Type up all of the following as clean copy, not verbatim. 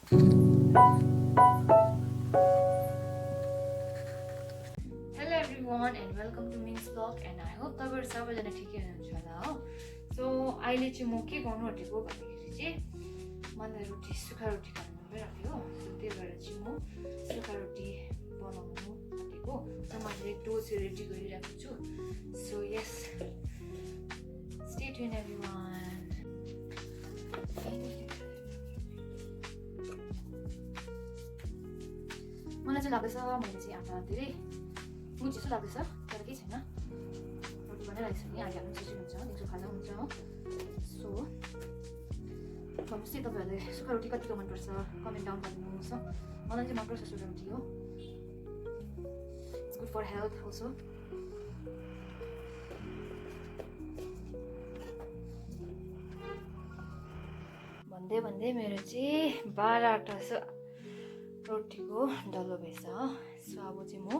Hello everyone and welcome to Ming's vlog and I hope तपाईहरु सबैजना ठिकै हुनुहुन्छ होला हो। सो अहिले चाहिँ म के गर्नु आँटेको भन्दाखेरि चाहिँ मलाई रोटी सुखा रोटी खानु मन भइरहेको हो। सो त्यही भएर चाहिँ म सुखा रोटी बनाउनु आँटेको। सो मैले डो चाहिँ रेडी गरिरहेको छु। So yes stay tune everyone. मलाई चाहिँ लाग्दैछ मैले चाहिँ आमा धेरै मुझ जस्तो लाग्दैछ तर केही छैन। रोटी बनाइरहेको छु नि आगे हाल्नु सजिलो हुन्छ दिउँसो खाजा हुन्छ हो। सो भन्नुहोस् है तपाईँहरूले सुखा रोटी कतिको मनपर्छ कमेन्ट डाउन गरिदिनुहोस् हो। मलाई चाहिँ मनपर्छ सुखा रोटी हो। It's good for health also. भन्दै भन्दै मेरो चाहिँ 12 रोटीको डल्लो भएछ हो। सो अब चाहिँ म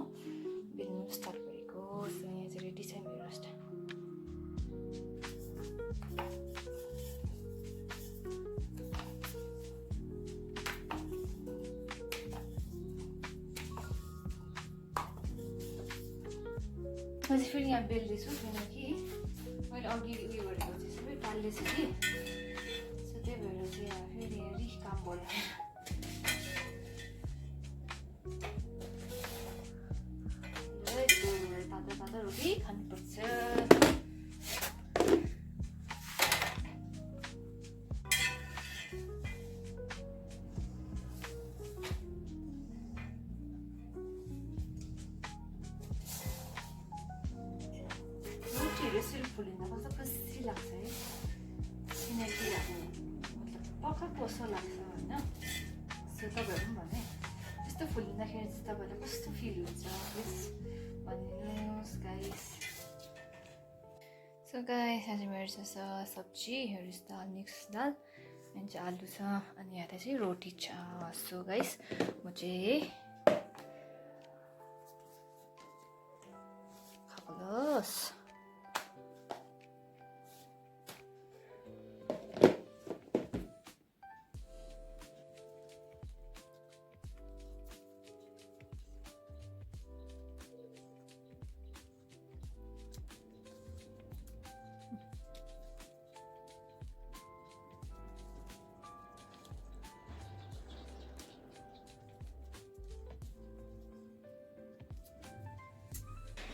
बेल्नु स्टार्ट गरेको। सो यहाँ चाहिँ रेडी छ मेरो रोस्ट। म चाहिँ फेरि यहाँ बेल्दैछु किनकि मैले अघि उयो गरेको चाहिँ सबै टाल्दैछु कि। सो त्यही भएर चाहिँ यहाँ फेरि हेरी काम भयो। ताजा रोटी खानुपर्छ। रोटीहरू यसरी फुलिँदा कस्तो खुसी लाग्छ है किनकि मतलब पकाएको जस्तो लाग्छ होइन। सो तपाईँहरू पनि भने यस्तो फुलिँदाखेरि चाहिँ तपाईँहरूलाई कस्तो फिल हुन्छ प्लिज भनिदिनुहोस् गाइस। सो गाइस आज मेरो छ सब्जीहरू दाल मिक्स दाल अनि चाहिँ आलु छ अनि यता चाहिँ रोटी छ। सो गाइस म चाहिँ खाबलोस्।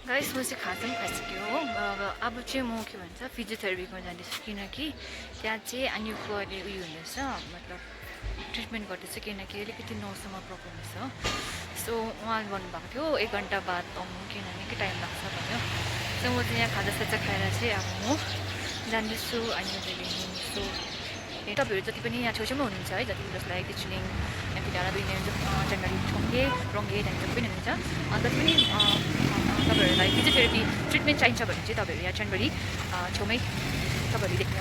गाइस म चाहिँ खाजा पनि खाइसक्यो हो। अब चाहिँ म के भन्छ फिजियोथेरापीमा जाँदैछु किनकि त्यहाँ चाहिँ आनिको अहिले उयो हुँदैछ मतलब ट्रिटमेन्ट गर्दैछ किनकि अलिकति नर्समा प्रब्लम छ। सो उहाँले भन्नुभएको थियो 1 घन्टा बाद आउनु किनभने निकै टाइम लाग्छ भन्यो। सो म चाहिँ यहाँ खाजासाजा खाएर चाहिँ अब म जाँदैछु आनिको। सो तपाईँहरू जति पनि यहाँ छेउछाउमा हुनुहुन्छ है जति जसलाई दार्जिलिङ एमपी डाँडा दुई जनवरी ठोङ्गे रङ्गे त्यहाँनिर जति पनि हुनुहुन्छ अन्त पनि तपाईँहरूलाई फिजियोथेरापी ट्रिटमेन्ट चाहिन्छ भने चाहिँ तपाईँहरू यहाँ जनवरी छेउमै तपाईँहरूले देख्न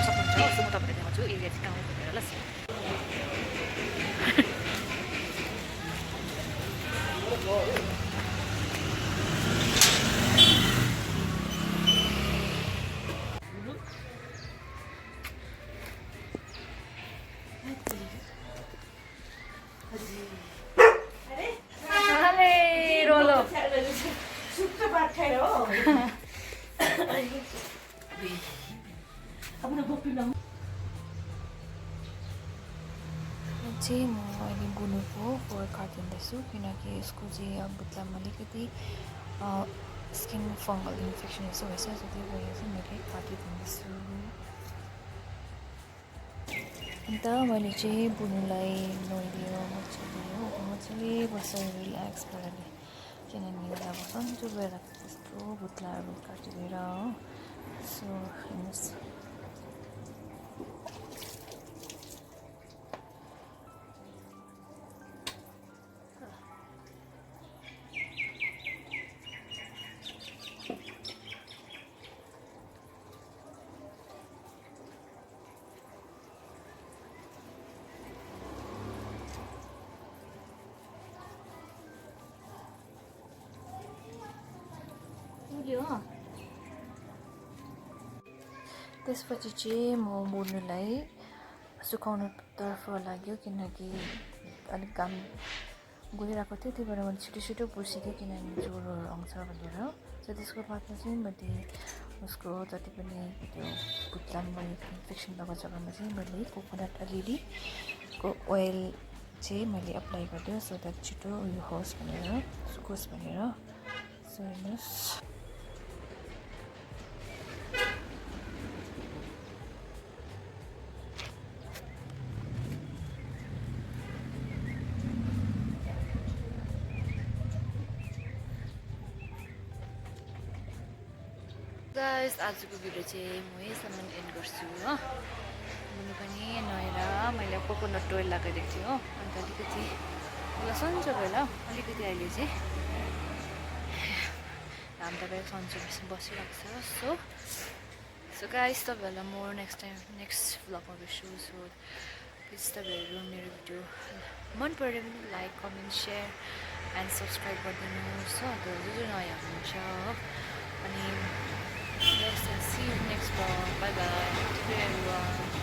सक्नुहुन्छ। सो म तपाईँलाई देखाउँछु एरिया चाहिँ कहाँ भनेर ल। चाहिँ म अहिले बुनुको फोर काटिँदैछु किनकि यसको चाहिँ अब बुट्टामा अलिकति स्किन फङ्गल इन्फेक्सन यसो भएछ। सो त्यही भएर चाहिँ मैले काटिदिँदैछु। अन्त मैले चाहिँ बुनुलाई नुहाइदियो मजाले बसेर रिल्याक्स पाराले किनभने अब सन्चो भएर त्यस्तो बुट्लाहरू काटिदिएर हो। सो हेर्नुहोस् त्यसपछि चाहिँ म बुनुलाई सुकाउनुतर्फ लाग्यो किनकि अलिक घाम गइरहेको थियो त्यही भएर मैले छिटो छिटो पुर्सिदिएँ किनभने ज्वरोहरू आउँछ भनेर सो त्यसको बादमा चाहिँ मैले उसको जति पनि त्यो पुत्लामा भएको इन्फेक्सन भएको जग्गामा चाहिँ मैले कोकोनट अलिअलिको ओइल चाहिँ मैले अप्लाई गरिदिएँ सो द्याट छिटो उयो होस् भनेर सुकोस् भनेर सो हेर्नुहोस् गाइस आजको भिडियो चाहिँ म यहीसम्म एन्ड गर्छु हो मुनि पनि नुहाएर मैले कोकोनट ओइल लगाइदिएको थिएँ हो अन्त अलिकति मलाई सन्चो भयो होला अलिकति अहिले चाहिँ घाम तपाईँ सन्चो बसिरहेको छ सो गाइस तपाईँहरूलाई म नेक्स्ट भ्लगमा भेट्छु सो प्लिज तपाईँहरू मेरो भिडियो मन पऱ्यो भने like comment share and subscribe गरिदिनुहोस् हो जो नयाँ हुनुहुन्छ हो अनि yes, and see you next vlog. Bye bye. Take care everyone.